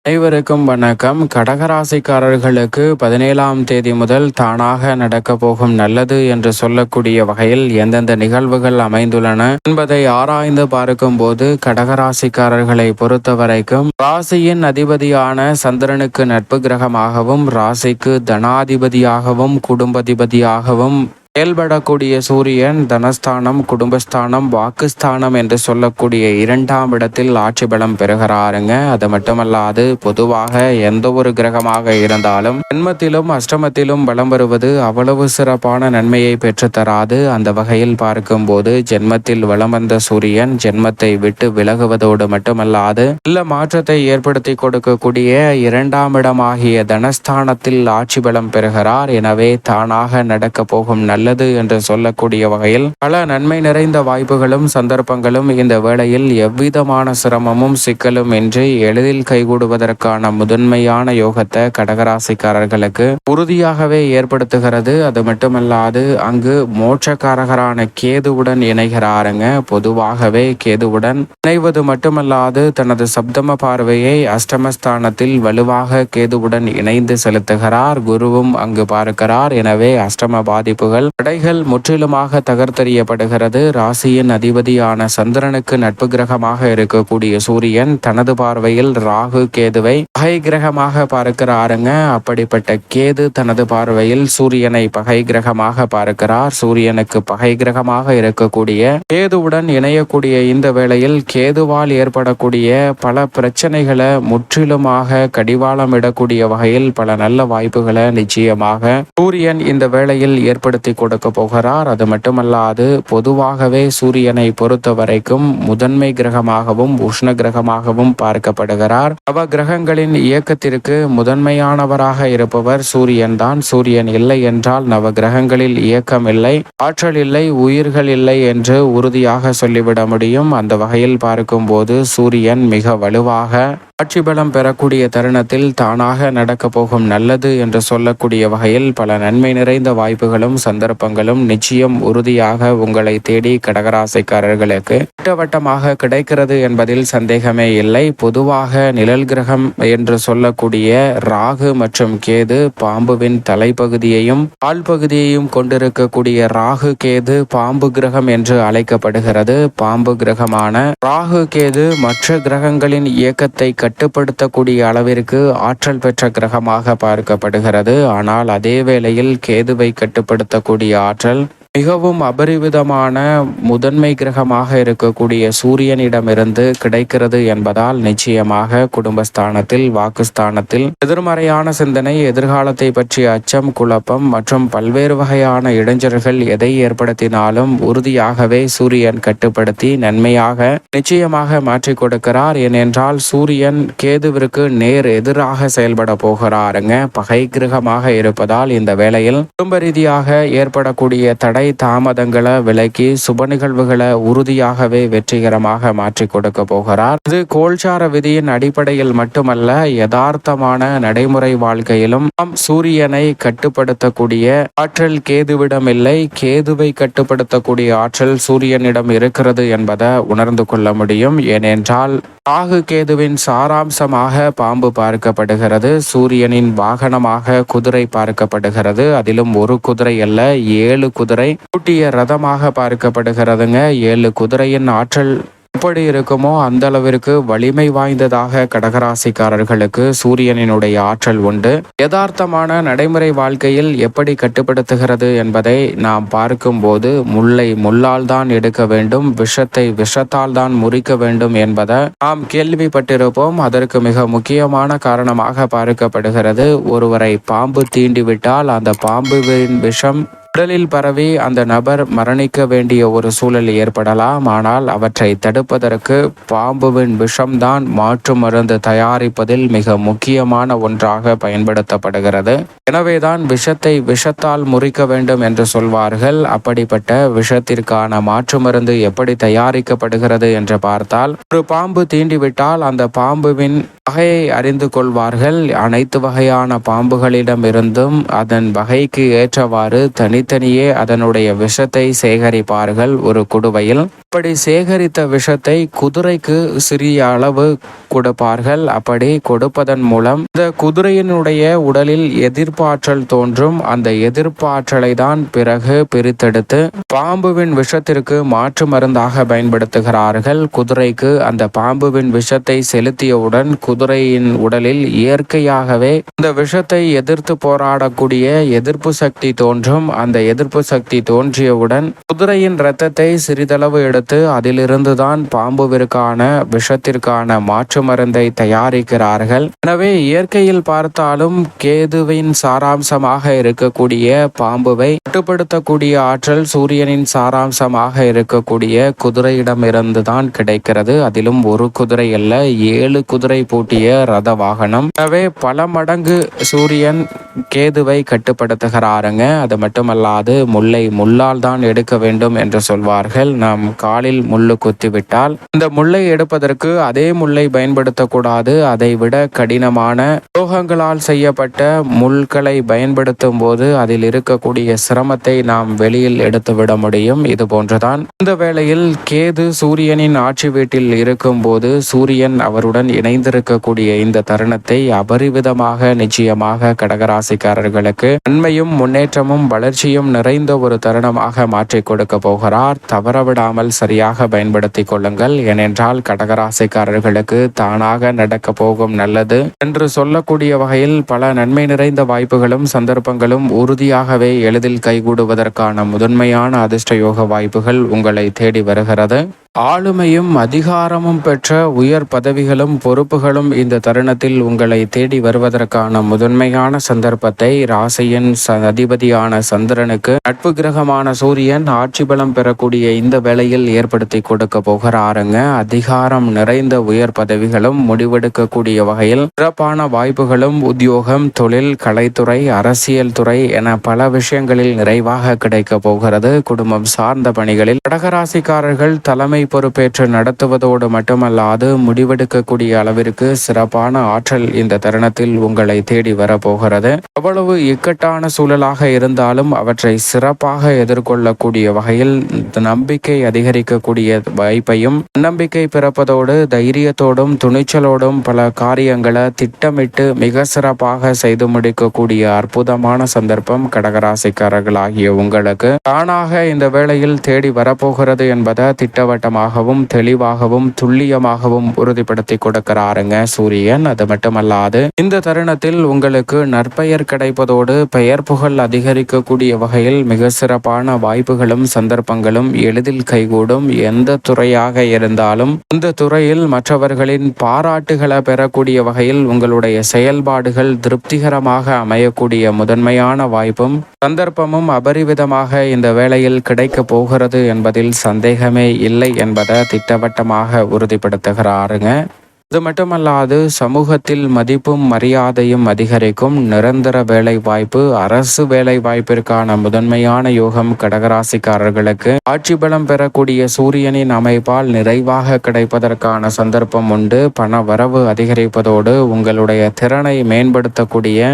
அனைவருக்கும் வணக்கம். கடகராசிக்காரர்களுக்கு 17ஆம் தேதி முதல் தானாக நடக்க போகும் நல்லது என்று சொல்லக்கூடிய வகையில் எந்தெந்த நிகழ்வுகள் அமைந்துள்ளன என்பதை ஆராய்ந்து பார்க்கும் போது கடகராசிக்காரர்களை பொறுத்தவரைக்கும் ராசியின் அதிபதியான சந்திரனுக்கு நட்பு கிரகமாகவும் ராசிக்கு தனாதிபதியாகவும் குடும்பாதிபதியாகவும் செயல்படக்கூடிய சூரியன் தனஸ்தானம், குடும்பஸ்தானம், வாக்குஸ்தானம் என்று சொல்லக்கூடிய 2ஆம் இடத்தில் ஆட்சி பலம் பெறுகிறாருங்க. அது மட்டுமல்லாது பொதுவாக எந்த ஒரு கிரகமாக இருந்தாலும் ஜென்மத்திலும் அஷ்டமத்திலும் பலம் வருவது அவ்வளவு சிறப்பான நன்மையை பெற்றுத்தராது. அந்த வகையில் பார்க்கும்போது ஜென்மத்தில் வலம் வந்த சூரியன் ஜென்மத்தை விட்டு விலகுவதோடு மட்டுமல்லாது நல்ல மாற்றத்தை ஏற்படுத்தி கொடுக்கக்கூடிய 2ஆம் இடமாகிய தனஸ்தானத்தில் ஆட்சி பலம் பெறுகிறார். எனவே தானாக நடக்க போகும் நல்லது என்று சொல்லக்கூடிய வகையில் பல நன்மை நிறைந்த வாய்ப்புகளும் சந்தர்ப்பங்களும் இந்த வேளையில் எவ்விதமான சிரமமும் சிக்கலும் இன்றி எளிதில் கைகூடுவதற்கான முதன்மையான யோகத்தை கடகராசிக்காரர்களுக்கு உறுதியாகவே ஏற்படுத்துகிறது. அது மட்டுமல்லாது அங்கு மோட்சக்காரகரான கேதுவுடன் இணைகிறாருங்க. பொதுவாகவே கேதுவுடன் இணைவது மட்டுமல்லாது தனது சப்தம பார்வையை அஷ்டமஸ்தானத்தில் வலுவாக கேதுவுடன் இணைந்து செலுத்துகிறார். குருவும் அங்கு பார்க்கிறார். எனவே அஷ்டம பாதிப்புகள் தடைகள் முற்றிலுமாக தகர்த்தெறியப்படுகிறது. ராசியின் அதிபதியான சந்திரனுக்கு நட்பு கிரகமாக இருக்கக்கூடிய சூரியன் தனது பார்வையில் ராகு கேதுவை பகை கிரகமாக பார்க்கிறாருங்க. அப்படிப்பட்ட கேது தனது பார்வையில் சூரியனை பகை கிரகமாக பார்க்கிறார். சூரியனுக்கு பகை கிரகமாக இருக்கக்கூடிய கேதுவுடன் இணையக்கூடிய இந்த வேளையில் கேதுவால் ஏற்படக்கூடிய பல பிரச்சனைகளை முற்றிலுமாக கடிவாளம் இடக்கூடிய வகையில் பல நல்ல வாய்ப்புகளை நிச்சயமாக சூரியன் இந்த வேளையில் ஏற்படுத்தி கொடுக்க போகிறார். அது மட்டுமல்லாது பொதுவாகவே சூரியனை பொறுத்த வரைக்கும் முதன்மை கிரகமாகவும் உஷ்ண கிரகமாகவும் பார்க்கப்படுகிறார். நவ கிரகங்களின் இயக்கத்திற்கு முதன்மையானவராக இருப்பவர் சூரியன் தான். சூரியன் இல்லை என்றால் நவ கிரகங்களில் இயக்கம் இல்லை, ஆற்றல் இல்லை, உயிர்கள் இல்லை என்று உறுதியாக சொல்லிவிட முடியும். அந்த வகையில் பார்க்கும்போது சூரியன் மிக வலுவாக ஆட்சி பலம் பெறக்கூடிய தருணத்தில் தானாக நடக்க போகும் நல்லது என்று சொல்லக்கூடிய வகையில் பல நன்மை நிறைந்த வாய்ப்புகளும் சந்தர்ப்பங்களும் நிச்சயம் உறுதியாக உங்களை தேடி கடகராசிக்காரர்களுக்கு திட்டவட்டமாக கிடைக்கிறது என்பதில் சந்தேகமே இல்லை. பொதுவாக நிழல் கிரகம் என்று சொல்லக்கூடிய ராகு மற்றும் கேது பாம்புவின் தலைப்பகுதியையும் கால் பகுதியையும் கொண்டிருக்கக்கூடிய ராகு கேது பாம்பு கிரகம் என்று அழைக்கப்படுகிறது. பாம்பு கிரகமான ராகு கேது மற்ற கிரகங்களின் இயக்கத்தை கட்டுப்படுத்தக்கூடிய அளவிற்கு ஆற்றல் பெற்ற கிரகமாக பார்க்கப்படுகிறது. ஆனால் அதே வேளையில் கேதுவை கட்டுப்படுத்தக்கூடிய ஆற்றல் மிகவும் அபரிவிதமான முதன்மை கிரகமாக இருக்கக்கூடிய சூரியனிடமிருந்து கிடைக்கிறது என்பதால் நிச்சயமாக குடும்பஸ்தானத்தில், வாக்குஸ்தானத்தில் எதிர்மறையான சிந்தனை, எதிர்காலத்தை பற்றிய அச்சம், குழப்பம் மற்றும் பல்வேறு வகையான இடைஞ்சல்கள் எதை ஏற்படுத்தினாலும் உறுதியாகவே சூரியன் கட்டுப்படுத்தி நன்மையாக நிச்சயமாக மாற்றிக் கொடுக்கிறார். ஏனென்றால் சூரியன் கேதுவிற்கு நேர் எதிராக செயல்பட போகிறாருங்க. பகை கிரகமாக இருப்பதால் இந்த வேளையில் குடும்ப ரீதியாக ஏற்படக்கூடிய தடை தாமதங்களை விலக்கி சுப நிகழ்வுகளை உறுதியாகவே வெற்றிகரமாக மாற்றிக் கொடுக்க போகிறார். இது கோல்சார விதியின் அடிப்படையில் மட்டுமல்ல, யதார்த்தமான நடைமுறை வாழ்க்கையிலும் நாம் சூரியனை கட்டுப்படுத்தக்கூடிய ஆற்றல் கேதுவிடம் இல்லை, கேதுவை கட்டுப்படுத்தக்கூடிய ஆற்றல் சூரியனிடம் இருக்கிறது என்பதை உணர்ந்து கொள்ள முடியும். ஏனென்றால் ராகு கேதுவின் சாராம்சமாக பாம்பு பார்க்கப்படுகிறது. சூரியனின் வாகனமாக குதிரை பார்க்கப்படுகிறது. அதிலும் ஒரு குதிரை அல்ல, 7 குதிரை பூட்டிய ரதமாக பார்க்கப்படுகிறதுங்க. 7 குதிரையின் ஆற்றல் எப்படி இருக்குமோ அந்த அளவிற்கு வலிமை வாய்ந்ததாக கடகராசிக்காரர்களுக்கு சூரியனினுடைய ஆற்றல் உண்டு. யதார்த்தமான நடைமுறை வாழ்க்கையில் எப்படி கட்டுப்படுத்துகிறது என்பதை நாம் பார்க்கும்போது முல்லை முள்ளால் தான் எடுக்க வேண்டும், விஷத்தை விஷத்தால் தான் முறிக்க வேண்டும் என்பதை நாம் கேள்விப்பட்டிருப்போம். அதற்கு மிக முக்கியமான காரணமாக பார்க்கப்படுகிறது. ஒருவரை பாம்பு தீண்டிவிட்டால் அந்த பாம்புவின் விஷம் உடலில் பரவி அந்த நபர் மரணிக்க வேண்டிய ஒரு சூழல் ஏற்படலாம். ஆனால் அவற்றை தடுப்பதற்கு பாம்புவின் விஷம்தான் மாற்று மருந்து தயாரிப்பதில் மிக முக்கியமான ஒன்றாக பயன்படுத்தப்படுகிறது. எனவேதான் விஷத்தை விஷத்தால் முறிக்க வேண்டும் என்று சொல்வார்கள். அப்படிப்பட்ட விஷத்திற்கான மாற்று மருந்து எப்படி தயாரிக்கப்படுகிறது என்று பார்த்தால், ஒரு பாம்பு தீண்டிவிட்டால் அந்த பாம்புவின் வகையை அறிந்து கொள்வார்கள். அனைத்து வகையான பாம்புகளிடமிருந்தும் அதன் வகைக்கு ஏற்றவாறு தனித்தனியே அதனுடைய விஷத்தை சேகரிப்பார்கள் ஒரு குடுவையில். அப்படி சேகரித்த விஷத்தை குதிரைக்கு சிறிய அளவு கொடுப்பார்கள். அப்படி கொடுப்பதன் மூலம் இந்த குதிரையினுடைய உடலில் எதிர்ப்பாற்றல் தோன்றும். அந்த எதிர்ப்பாற்றலை தான் பிறகு பிரித்தெடுத்து பாம்புவின் விஷத்திற்கு மாற்று மருந்தாக பயன்படுத்துகிறார்கள். குதிரைக்கு அந்த பாம்புவின் விஷத்தை செலுத்தியவுடன் குதிரையின் உடலில் இயற்கையாகவே இந்த விஷத்தை எதிர்த்து போராடக்கூடிய எதிர்ப்பு சக்தி தோன்றும். அந்த எதிர்ப்பு சக்தி தோன்றியவுடன் குதிரையின் இரத்தத்தை சிறிதளவு எடுத்து அதிலிருந்துதான் பாம்புவிற்கான விஷத்திற்கான மாற்று மருந்தை தயாரிக்கிறார்கள். எனவே இயற்கையில் பார்த்தாலும் கேதுவின் சாராம்சமாக இருக்கக்கூடிய பாம்புவை கட்டுப்படுத்தக்கூடிய ஆற்றல் சூரியனின் சாராம்சமாக இருக்கக்கூடிய குதிரையிடம் இருந்துதான் கிடைக்கிறது. அதிலும் ஒரு குதிரை அல்ல, 7 குதிரை பூட்டிய ரத வாகனம். எனவே பல மடங்கு சூரியன் கேதுவை கட்டுப்படுத்துகிறாருங்க. அது மட்டுமல்லாது முல்லை முள்ளால் தான் எடுக்க வேண்டும் என்று சொல்வார்கள். நாம் காலில் முள்ளு குத்திவிட்டால் இந்த முல்லை எடுப்பதற்கு அதே முல்லை பயன்படுத்தக்கூடாது. அதை விட கடினமான லோகங்களால் செய்யப்பட்ட முள்களை பயன்படுத்தும் போது அதில் இருக்கக்கூடிய சிரமத்தை நாம் வெளியில் எடுத்துவிட முடியும். இது போன்றுதான் இந்த வேளையில் கேது சூரியனின் ஆட்சி வீட்டில் இருக்கும் போது சூரியன் அவருடன் இணைந்திருக்கக்கூடிய இந்த தருணத்தை அபரிவிதமாக நிச்சயமாக கடகராசிக்காரர்களுக்கு நன்மையும் முன்னேற்றமும் வளர்ச்சியும் நிறைந்த ஒரு தருணமாக மாற்றிக் கொடுக்க போகிறார். தவறவிடாமல் சரியாக பயன்படுத்தி கொள்ளுங்கள். ஏனென்றால் கடகராசிக்காரர்களுக்கு தானாக நடக்க போகும் நல்லது என்று சொல்லக்கூடிய வகையில் பல நன்மை நிறைந்த வாய்ப்புகளும் சந்தர்ப்பங்களும் உறுதியாகவே எளிதில் கைகூடுவதற்கான முதன்மையான அதிர்ஷ்ட யோக வாய்ப்புகள் உங்களை தேடி வருகிறது. ஆளுமையும் அதிகாரமும் பெற்ற உயர் பதவிகளும் பொறுப்புகளும் இந்த தருணத்தில் உங்களை தேடி வருவதற்கான முதன்மையான சந்தர்ப்பத்தை ராசியின் அதிபதியான சந்திரனுக்கு நட்பு கிரகமான சூரியன் ஆட்சி பலம் பெறக்கூடிய இந்த வேளையில் ஏற்படுத்தி கொடுக்க போகிறாருங்க. அதிகாரம் நிறைந்த உயர் பதவிகளும் முடிவெடுக்கக்கூடிய வகையில் சிறப்பான வாய்ப்புகளும் உத்தியோகம், தொழில், கலைத்துறை, அரசியல் துறை என பல விஷயங்களில் நிறைவாக கிடைக்க போகிறது. குடும்பம் சார்ந்த பணிகளில் கடகராசிக்காரர்கள் தலைமை பொறுப்பேற்று நடத்துவதோடு மட்டுமல்லாது முடிவெடுக்கக்கூடிய அளவிற்கு சிறப்பான ஆற்றல் இந்த தருணத்தில் உங்களை தேடி வரப்போகிறது. அவ்வளவு இக்கட்டான சூழலாக இருந்தாலும் அவற்றை சிறப்பாக எதிர்கொள்ளக்கூடிய வகையில் நம்பிக்கை அதிகரிக்கக்கூடிய வாய்ப்பையும் நம்பிக்கை பிறப்பதோடு தைரியத்தோடும் துணிச்சலோடும் பல காரியங்களை திட்டமிட்டு மிக சிறப்பாக செய்து முடிக்கக்கூடிய அற்புதமான சந்தர்ப்பம் கடகராசிக்காரர்களாகிய உங்களுக்கு தானாக இந்த வேளையில் தேடி வரப்போகிறது என்பதை திட்டவட்டமாகவும் தெளிவாகவும் துல்லியமாகவும் உறுதிப்படுத்தி கொடுக்கிறாருங்க சூரியன். அது மட்டுமல்லாது இந்த தருணத்தில் உங்களுக்கு நற்பெயர் கிடைப்பதோடு பெயர் புகழ் அதிகரிக்கக்கூடிய வகையில் மிக சிறப்பான வாய்ப்புகளும் சந்தர்ப்பங்களும் எளிதில் கைகூடும். எந்த துறையாக இருந்தாலும் இந்த துறையில் மற்றவர்களின் பாராட்டுகளை பெறக்கூடிய வகையில் உங்களுடைய செயல்பாடுகள் திருப்திகரமாக அமையக்கூடிய முதன்மையான வாய்ப்பும் சந்தர்ப்பமும் அபரிவிதமாக இந்த வேளையில் கிடைக்க போகிறது என்பதில் சந்தேகமே இல்லை என்பதை திட்டவட்டமாக உறுதிப்படுத்துகிறாருங்க. இது மட்டுமல்லாது சமூகத்தில் மதிப்பும் மரியாதையும் அதிகரிக்கும். நிரந்தர வேலை வாய்ப்பு, அரசு வேலை வாய்ப்பிற்கான முதன்மையான யோகம் கடகராசிக்காரர்களுக்கு ஆட்சி பலம் பெறக்கூடிய சூரியனின் அமைப்பால் நிறைவாக கிடைப்பதற்கான சந்தர்ப்பம் உண்டு. பண வரவு அதிகரிப்பதோடு உங்களுடைய திறனை மேம்படுத்தக்கூடிய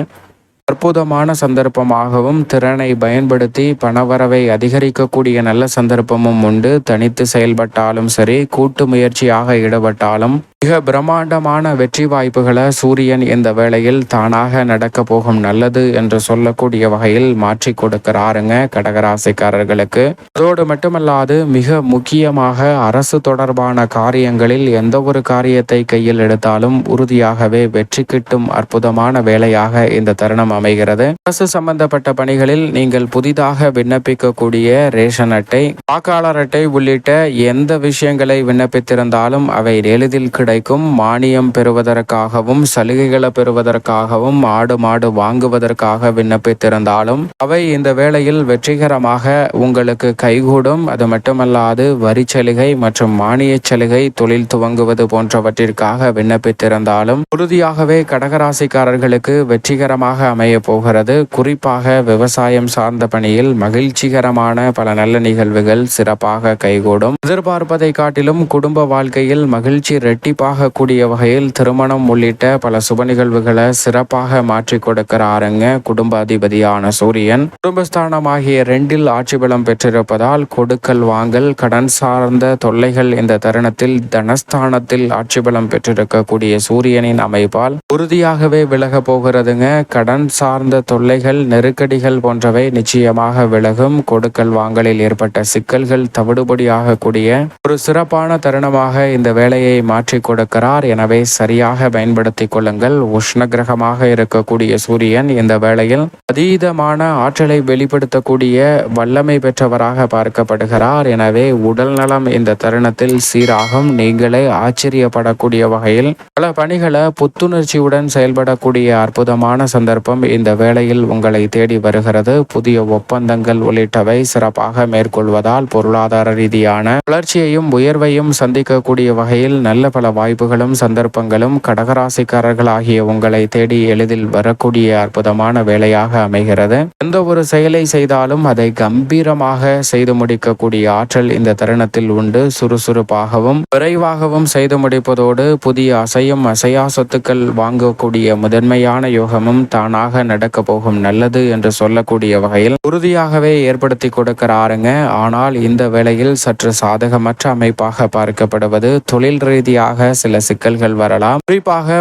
அற்புதமான சந்தர்ப்பமாகவும் திறனை பயன்படுத்தி பணவரவை அதிகரிக்கக்கூடிய நல்ல சந்தர்ப்பமும் உண்டு. தனித்து செயல்பட்டாலும் சரி, கூட்டு முயற்சியாக ஈடுபட்டாலும் மிக பிரம்மாண்டமான வெற்றி வாய்ப்புகளை சூரியன் இந்த வேளையில் தானாக நடக்க போகும் நல்லது என்று சொல்லக்கூடிய வகையில் மாற்றி கொடுக்கிறாருங்க கடகராசிக்காரர்களுக்கு. அதோடு மட்டுமல்லாது மிக முக்கியமாக அரசு தொடர்பான காரியங்களில் எந்த ஒரு காரியத்தை கையில் எடுத்தாலும் உறுதியாகவே வெற்றி கிட்டும் அற்புதமான வேலையாக இந்த தருணம் அமைகிறது. அரசு சம்பந்தப்பட்ட பணிகளில் நீங்கள் புதிதாக விண்ணப்பிக்கக்கூடிய ரேஷன் அட்டை, வாக்காளர் அட்டை உள்ளிட்ட எந்த விஷயங்களை விண்ணப்பித்திருந்தாலும் அவை எளிதில் கிடைக்கும். மானியம் பெறுவதற்காகவும் சலுகைகளை பெறுவதற்காகவும் ஆடு மாடு வாங்குவதற்காக விண்ணப்பித்திருந்தாலும் அவை இந்த வேளையில் வெற்றிகரமாக உங்களுக்கு கைகூடும். அது மட்டுமல்லாது வரி சலுகை மற்றும் மானிய சலுகை, தொழில் துவங்குவது போன்றவற்றிற்காக விண்ணப்பித்திருந்தாலும் உறுதியாகவே கடகராசிக்காரர்களுக்கு வெற்றிகரமாக அமைய போகிறது. குறிப்பாக விவசாயம் சார்ந்த பணியில் மகிழ்ச்சிகரமான பல நல்ல நிகழ்வுகள் சிறப்பாக கைகூடும். எதிர்பார்ப்பதை காட்டிலும் குடும்ப வாழ்க்கையில் மகிழ்ச்சி இரட்டிப்பாக குறிப்பாக கூடிய வகையில் திருமணம் உள்ளிட்ட பல சுப நிகழ்வுகளை சிறப்பாக மாற்றி கொடுக்கிறாருங்க குடும்ப அதிபதியான சூரியன். குடும்பஸ்தானமாகிய 2இல் ஆட்சி பலம் பெற்றிருப்பதால் கொடுக்கல் வாங்கல், கடன் சார்ந்த தொல்லைகள் இந்த தருணத்தில் தனஸ்தானத்தில் ஆட்சி பலம் பெற்றிருக்கக்கூடிய சூரியனின் அமைப்பால் உறுதியாகவே விலக போகிறதுங்க. கடன் சார்ந்த தொல்லைகள், நெருக்கடிகள் போன்றவை நிச்சயமாக விலகும். கொடுக்கல் வாங்கலில் ஏற்பட்ட சிக்கல்கள் தவிடுபடியாகக்கூடிய ஒரு சிறப்பான தருணமாக இந்த வேலையை மாற்றி கொடுக்கிறார். எனவே சரியாக பயன்படுத்திக் கொள்ளுங்கள். உஷ்ண கிரகமாக இருக்கக்கூடிய சூரியன் இந்த வேளையில் அதீதமான ஆற்றலை வெளிப்படுத்தக்கூடிய வல்லமை பெற்றவராக பார்க்கப்படுகிறார். எனவே உடல் நலம் இந்த தருணத்தில் சீராகும். நீங்களே ஆச்சரியப்படக்கூடிய வகையில் பல பணிகளை புத்துணர்ச்சியுடன் செயல்படக்கூடிய அற்புதமான சந்தர்ப்பம் இந்த வேளையில் உங்களை தேடி வருகிறது. புதிய ஒப்பந்தங்கள் உள்ளிட்டவை சிறப்பாக மேற்கொள்வதால் பொருளாதார ரீதியான வளர்ச்சியையும் உயர்வையும் சந்திக்கக்கூடிய வகையில் நல்ல பல வாய்ப்புகளும் சந்தர்ப்பங்களும் கடகராசிக்காரர்கள் ஆகிய உங்களை தேடி எளிதில் வரக்கூடிய அற்புதமான வேலையாக அமைகிறது. எந்த ஒரு செயலை செய்தாலும் அதை கம்பீரமாக செய்து முடிக்கக்கூடிய ஆற்றல் இந்த தருணத்தில் உண்டு. சுறுசுறுப்பாகவும் விரைவாகவும் செய்து முடிப்பதோடு புதிய அசையும் அசையா சொத்துக்கள் வாங்கக்கூடிய முதன்மையான யோகமும் தானாக நடக்க போகும் நல்லது என்று சொல்லக்கூடிய வகையில் உறுதியாகவே ஏற்படுத்தி கொடுக்கிறாருங்க. ஆனால் இந்த வேளையில் சற்று சாதகமற்ற அமைப்பாக பார்க்கப்படுவது தொழில் ரீதியாக சில சிக்கல்கள் வரலாம். குறிப்பாக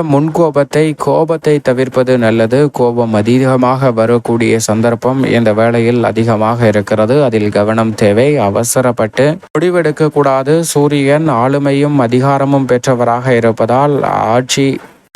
கோபத்தை தவிர்ப்பது நல்லது. கோபம் அதிகமாக வரக்கூடிய சந்தர்ப்பம் இந்த வேளையில் அதிகமாக இருக்கிறது. அதில் கவனம் தேவை. அவசரப்பட்டு முடிவெடுக்க கூடாது. சூரியன் ஆளுமையும் அதிகாரமும் பெற்றவராக இருப்பதால் ஆட்சி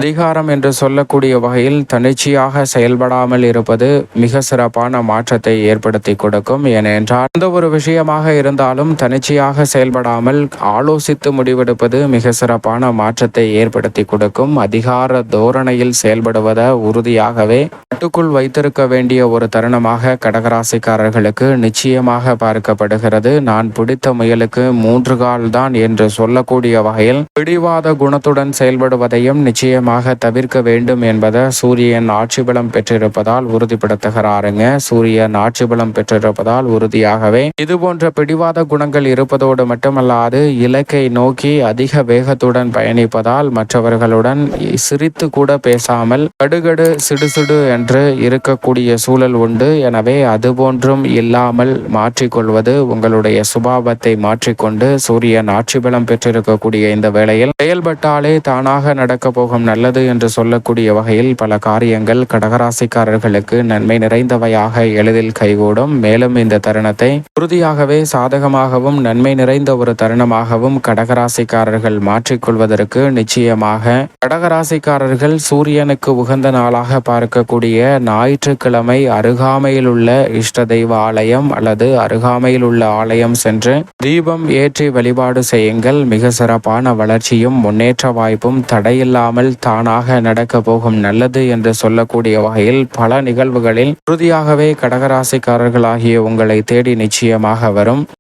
அதிகாரம் என்று சொல்லக்கூடிய வகையில் தன்னிச்சையாக செயல்படாமல் இருப்பது மிக சிறப்பான மாற்றத்தை ஏற்படுத்தி கொடுக்கும். ஏனென்றால் எந்த ஒரு விஷயமாக இருந்தாலும் தன்னிச்சையாக செயல்படாமல் ஆலோசித்து முடிவெடுப்பது மிக சிறப்பான மாற்றத்தை ஏற்படுத்தி கொடுக்கும். அதிகார தோரணையில் செயல்படுவதை உறுதியாகவே கட்டுக்குள் வைத்திருக்க வேண்டிய ஒரு தருணமாக கடகராசிக்காரர்களுக்கு நிச்சயமாக பார்க்கப்படுகிறது. நான் பிடித்த முயலுக்கு 3 கால் தான் என்று சொல்லக்கூடிய வகையில் பிடிவாத குணத்துடன் செயல்படுவதையும் நிச்சயம் தவிர்க்க வேண்டும் என்பதை சூரியன் ஆட்சி பலம் பெற்றிருப்பதால் உறுதிப்படுத்துகிறாருங்க. சூரியன் ஆட்சி பலம் பெற்றிருப்பதால் உறுதியாகவே இது போன்ற பிடிவாத குணங்கள் இருப்பதோடு மட்டுமல்லாது இலக்கை நோக்கி அதிக வேகத்துடன் பயணிப்பதால் மற்றவர்களுடன் சிரித்து கூட பேசாமல் கடுகடு சிடுசிடு என்று இருக்கக்கூடிய சூழல் உண்டு. எனவே அதுபோன்றும் இல்லாமல் மாற்றிக்கொள்வது உங்களுடைய சுபாவத்தை மாற்றிக்கொண்டு சூரியன் ஆட்சி பலம் பெற்றிருக்கக்கூடிய இந்த வேளையில் செயல்பட்டாலே தானாக நடக்க போகும் நல்லது என்று சொல்லக்கூடிய வகையில் பல காரியங்கள் கடகராசிக்காரர்களுக்கு நன்மை நிறைந்தவையாக எளிதில் கைகூடும். மேலும் இந்த தருணத்தை உறுதியாகவே சாதகமாகவும் நன்மை நிறைந்த ஒரு தருணமாகவும் கடகராசிக்காரர்கள் மாற்றிக்கொள்வதற்கு நிச்சயமாக கடகராசிக்காரர்கள் சூரியனுக்கு உகந்த நாளாக பார்க்கக்கூடிய ஞாயிற்றுக்கிழமை அருகாமையில் உள்ள இஷ்ட தெய்வ ஆலயம் அல்லது அருகாமையில் உள்ள ஆலயம் சென்று தீபம் ஏற்றி வழிபாடு செய்யுங்கள். மிக சிறப்பான வளர்ச்சியும் முன்னேற்ற வாய்ப்பும் தடையில்லாமல் தானாக நடக்க போகும் நல்லது என்று சொல்லக்கூடிய வகையில் பல நிகழ்வுகளில் உறுதியாகவே கடகராசிக்காரர்களாகிய உங்களை தேடி நிச்சயமாக வரும்.